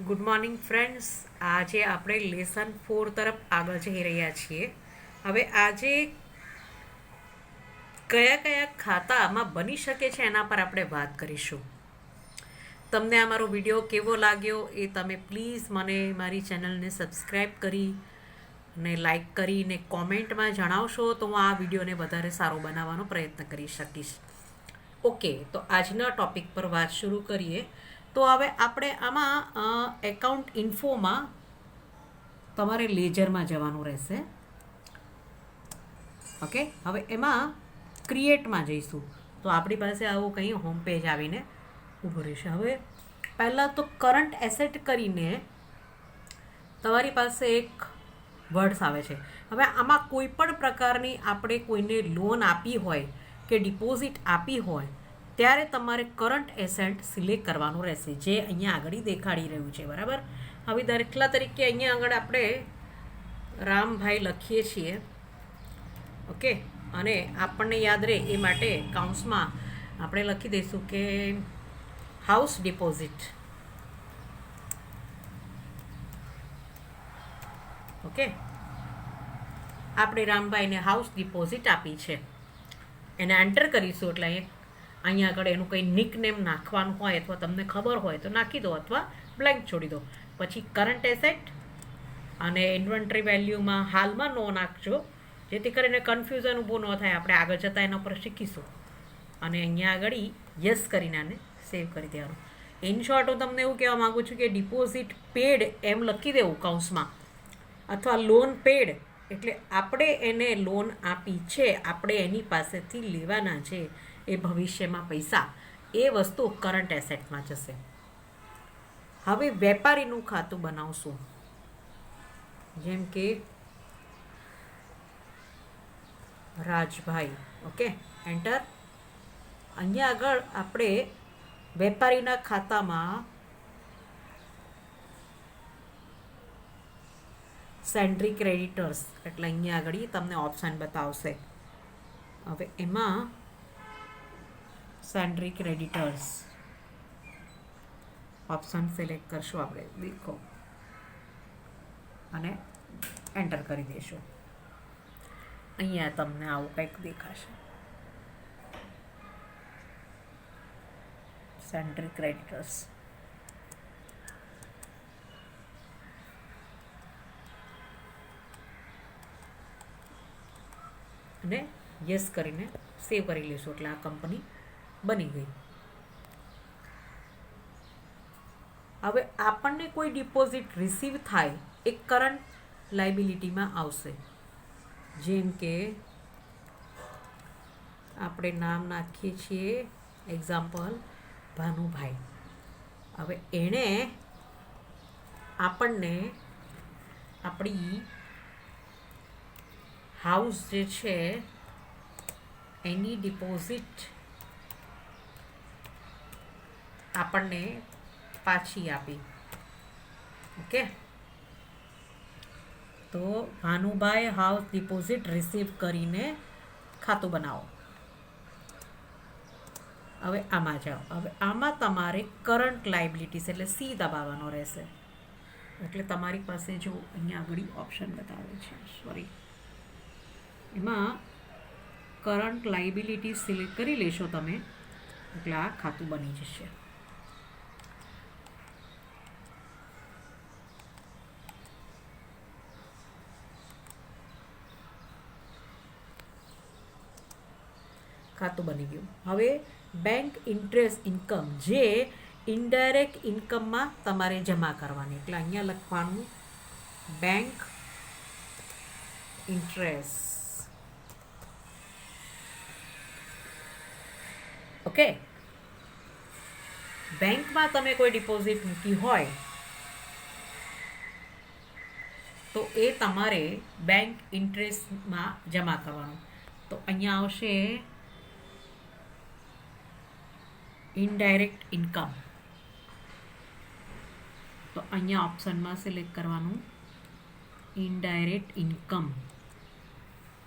Good morning friends. આજે આપણે lesson 4 તરફ આગળ જઈ રહ્યા છીએ. હવે આજે કયા કયા ખાતા આમાં બની શકે છે એના પર આપણે વાત કરીશું. તમને આ મારો વિડીયો કેવો લાગ્યો એ તમે પ્લીઝ મને મારી ચેનલને સબસ્ક્રાઈબ કરી અને લાઈક કરીને કોમેન્ટમાં જણાવશો તો હું આ વિડીયોને વધારે સારો બનાવવાનો પ્રયત્ન કરી શકીશ. ઓકે, તો આજના ટૉપિક પર વાત શરૂ કરીએ. તો હવે આપણે આમાં એકાઉન્ટ ઇન્ફોમાં તમારે લેજરમાં જવાનું રહેશે. ઓકે, હવે એમાં ક્રિએટમાં જઈશું તો આપણી પાસે આવું કંઈ હોમ પેજ આવીને ઊભું રહેશે. હવે પહેલાં તો કરંટ એસેટ કરીને તમારી પાસે એક વર્ડ્સ આવે છે. હવે આમાં કોઈ પણ પ્રકારની આપણે કોઈને લોન આપી હોય કે ડિપોઝિટ આપી હોય ત્યારે તમારે કરંટ એસેટ સિલેક્ટ કરવાનું રહેશે, જે અહીંયા આગળ દેખાડી રહ્યું છે. બરાબર. હવે દાખલા તરીકે અહીંયા આગળ આપણે રામભાઈ લખીએ છીએ. ઓકે, અને આપણને યાદ રહે એ માટે કાઉન્સમાં આપણે લખી દઈશું કે હાઉસ ડિપોઝિટ. ઓકે, આપણે રામભાઈને હાઉસ ડિપોઝિટ આપી છે, એને એન્ટર કરીશું એટલે અહીંયા આગળ એનું કંઈ નિકનેમ નાખવાનું હોય અથવા તમને ખબર હોય તો નાખી દો અથવા બ્લેન્ક છોડી દો. પછી કરંટ એસેટ અને ઇન્વેન્ટરી વેલ્યુમાં હાલમાં નો નાખજો, જેથી કરીને કન્ફ્યુઝન ઊભું ન થાય. આપણે આગળ જતાં એના પર શીખીશું. અને અહીંયા આગળ યસ કરીને આને સેવ કરી દેવાનું. ઇન શોર્ટ હું તમને એવું કહેવા માગું છું કે ડિપોઝિટ પેડ એમ લખી દેવું કાઉન્સમાં, અથવા લોન પેડ એટલે આપણે એને લોન આપી છે, આપણે એની પાસેથી લેવાના છે એ ભવિષ્યમાં પૈસા, એ વસ્તુ કરંટ એસેટમાં જશે. હવે વેપારીનું ખાતું બનાવશું, જેમ કે રાજભાઈ. Okay, enter. અહીંયા આગળ આપણે વેપારીના ખાતામાં સેન્ડ્રી ક્રેડિટર્સ એટલે અહીંયા આગળ તમને ઓપ્શન બતાવશે. હવે એમાં સેન્ડ્રી ક્રેડિટર્સ ઓપ્શન સિલેક્ટ કરશું આપણે, દેખો, અને એન્ટર કરી દઈશું. અહીંયા તમને આવું કંઈક દેખાશે, સેન્ડ્રી ક્રેડિટર્સ. અને યસ કરીને સેવ કરી લઈશું એટલે આ કંપની બની ગઈ. હવે આપણને કોઈ ડિપોઝિટ રિસીવ થાય એ કરંટ લાયબિલિટીમાં આવશે. જેમ કે આપણે નામ નાખીએ છીએ, એક્ઝામ્પલ ભાનુભાઈ. હવે એણે આપણને આપણી હાઉસ જે છે એની ડિપોઝિટ આપણને પાછી આપી. ઓકે, તો ભાનુભાઈ હાઉસ ડિપોઝિટ રિસીવ કરીને ખાતું બનાવો. હવે આમાં જાઓ. હવે આમાં તમારે કરંટ લાયબિલિટીઝ એટલે સી દબાવવાનો રહેશે. એટલે તમારી પાસે જો અહીંયા આગળ ઓપ્શન બતાવે છે, સોરી, એમાં કરંટ લાયબિલિટી સિલેક્ટ કરી લેશો તમે એટલે આ ખાતું બની જશે. ખાતું બની ગયું. હવે બેંક ઇન્ટરેસ્ટ ઇન્કમ, જે ઇનડાયરેક્ટ ઇન્કમમાં તમારે જમા કરવાની, એટલે અહીંયા લખવાનું બેંક ઇન્ટરેસ્ટ. ઓકે, બેંકમાં તમે કોઈ ડિપોઝિટ મૂકી હોય તો એ તમારે બેંક ઇન્ટરેસ્ટમાં જમા કરવાનું. તો અહીંયા આવશે ઇનડાયરેક્ટ ઇન્કમ. તો અહીંયા ઓપ્શનમાં સિલેક્ટ કરવાનું ઇનડાયરેક્ટ ઇન્કમ,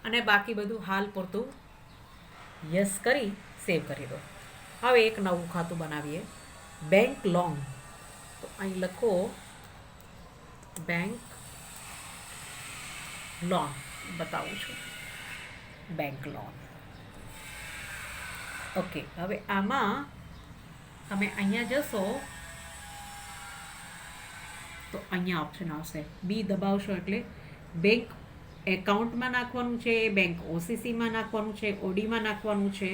અને બાકી બધું હાલ પૂરતું યસ કરી સેવ કરી દો. હવે એક નવું ખાતું બનાવીએ, બેંક લોન. તો અહીં લખો બેંક લોન બતાવું છું, બેંક લોન. ઓકે, હવે આમાં તમે અહીંયા જશો તો અહીંયા ઓપ્શન આવશે, બી દબાવશો એટલે બેંક એકાઉન્ટમાં નાખવાનું છે, બેંક ઓસીસીમાં નાખવાનું છે, ઓડીમાં નાખવાનું છે,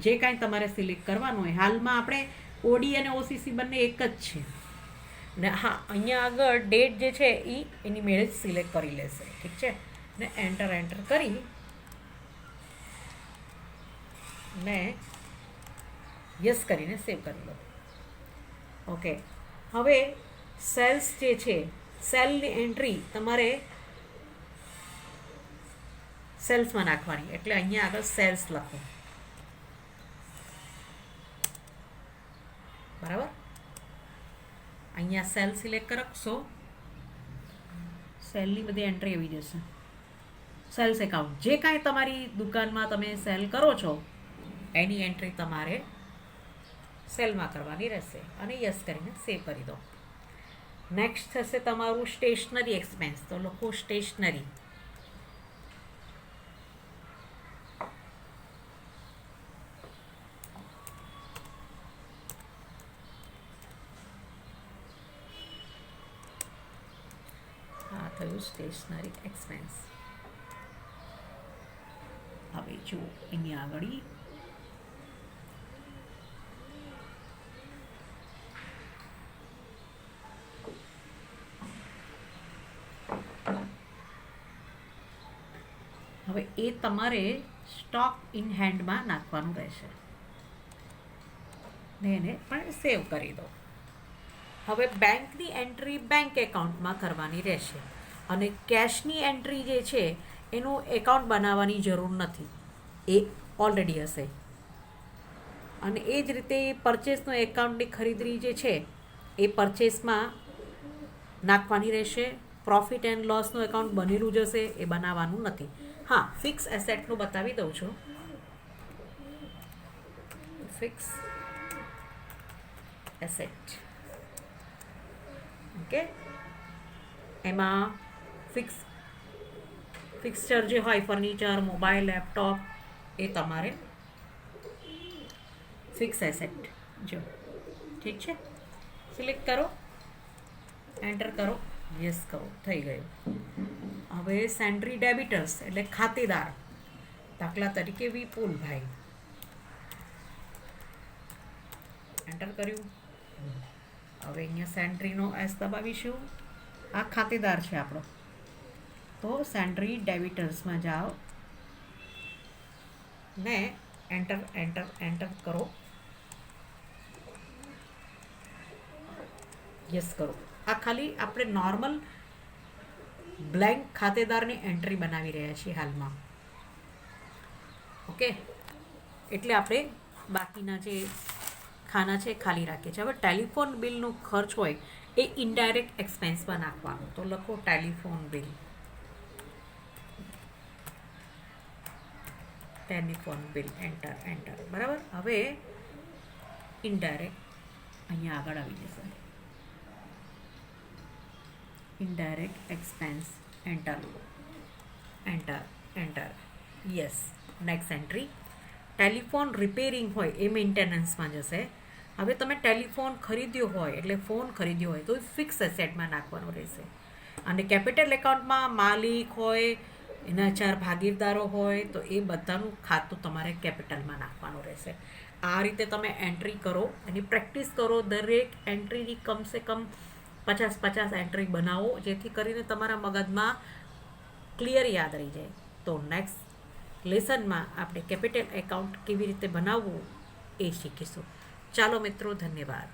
જે કાંઈ તમારે સિલેક્ટ કરવાનું હોય. હાલમાં આપણે ઓડી અને ઓસીસી બંને એક જ છે ને. હા, અહીંયા આગળ ડેટ જે છે એ એની મેળે જ સિલેક્ટ કરી લેશે. ઠીક છે ને, એન્ટર કરી ને યસ કરીને સેવ કરી લો. ઓકે, હવે સેલ્સ જે છે, સેલની એન્ટ્રી તમારે સેલ્સમાં નાખવાની, એટલે અહીંયા આગળ સેલ્સ લખો. બરાબર, અહીંયા સેલ સિલેક્ટ કરશો, સેલની બધી એન્ટ્રી આવી જશે. સેલ્સ એકાઉન્ટ, જે કાંઈ તમારી દુકાનમાં તમે સેલ કરો છો એની એન્ટ્રી તમારે સેલમાં કરવાની રહેશે અને યસ કરીને સેવ કરી દો. નેક્સ્ટ થશે તમારું સ્ટેશનરી એક્સપેન્સ, તો લખો સ્ટેશનરી. આ થયું સ્ટેશનરી એક્સપેન્સ. હવે જો એની આગળ હવે એ તમારે સ્ટોક ઇન હેન્ડમાં નાખવાનું રહેશે ને એને પણ સેવ કરી દો. હવે બેંકની એન્ટ્રી બેંક એકાઉન્ટમાં કરવાની રહેશે અને કેશની એન્ટ્રી જે છે એનું એકાઉન્ટ બનાવવાની જરૂર નથી, એ ઓલરેડી હશે. અને એ જ રીતે પરચેસનો એકાઉન્ટની ખરીદરી જે છે એ પરચેસમાં નાખવાની રહેશે. પ્રોફિટ એન્ડ લોસનું એકાઉન્ટ બનેલું જશે, એ બનાવવાનું નથી. હા, ફિક્સ એસેટનું બતાવી દઉં છું. ફિક્સ એસેટ, ઓકે, એમાં ફિક્સચર જે હોય, ફર્નિચર, મોબાઈલ, લેપટોપ, એ તમારે ફિક્સ એસેટ જો. ઠીક છે, સિલેક્ટ કરો, એન્ટર કરો, યસ કરો, થઈ ગયું. હવે સેન્ડરી ડેબિટર્સ એટલે ખાતેદાર, દાખલા તરીકે વિપુલભાઈ, એન્ટર કર્યું. હવે અહીંયા સેન્ટ્રીનો એસ દબાવીશું. આ ખાતેદાર છે આપણો, તો સેન્ડરી ડેબિટર્સમાં જાઓ ને એન્ટર કરો, યસ કરો. આ ખાલી આપણે નોર્મલ બ્લેન્ક ખાતેદારની એન્ટ્રી બનાવી રહ્યા છીએ હાલમાં. ઓકે, એટલે આપણે બાકીના જે ખાના છે ખાલી રાખીએ છીએ. હવે ટેલિફોન બિલનો ખર્ચ હોય એ ઇનડાયરેક્ટ એક્સપેન્સમાં નાખવાનું, તો લખો telephone bill. Telephone bill, enter. બરાબર, હવે ઇનડાયરેક્ટ અહીંયા આગળ આવી જશે. Indirect expense, enter, yes. Next entry, telephone repairing હોય એ મેન્ટેનન્સમાં જશે. હવે તમે ટેલિફોન ખરીદ્યો હોય, એટલે ફોન ખરીદ્યો હોય તો ફિક્સ એસેટમાં નાખવાનું રહેશે. અને કેપિટલ એકાઉન્ટમાં માલિક હોય, એના 4 ભાગીદારો હોય તો એ બધાનું ખાતું તમારે કેપિટલમાં નાખવાનું રહેશે. આ રીતે તમે એન્ટ્રી કરો, એની પ્રેક્ટિસ કરો. દરેક એન્ટ્રીની કમસે કમ 50 એન્ટ્રી બનાવો, જેથી કરીને તમારા મગજમાં ક્લિયર યાદ રહી જાય. તો નેક્સ્ટ લેસનમાં આપણે કેપિટલ એકાઉન્ટ કેવી રીતે બનાવવું એ શીખીશું. ચાલો મિત્રો, ધન્યવાદ.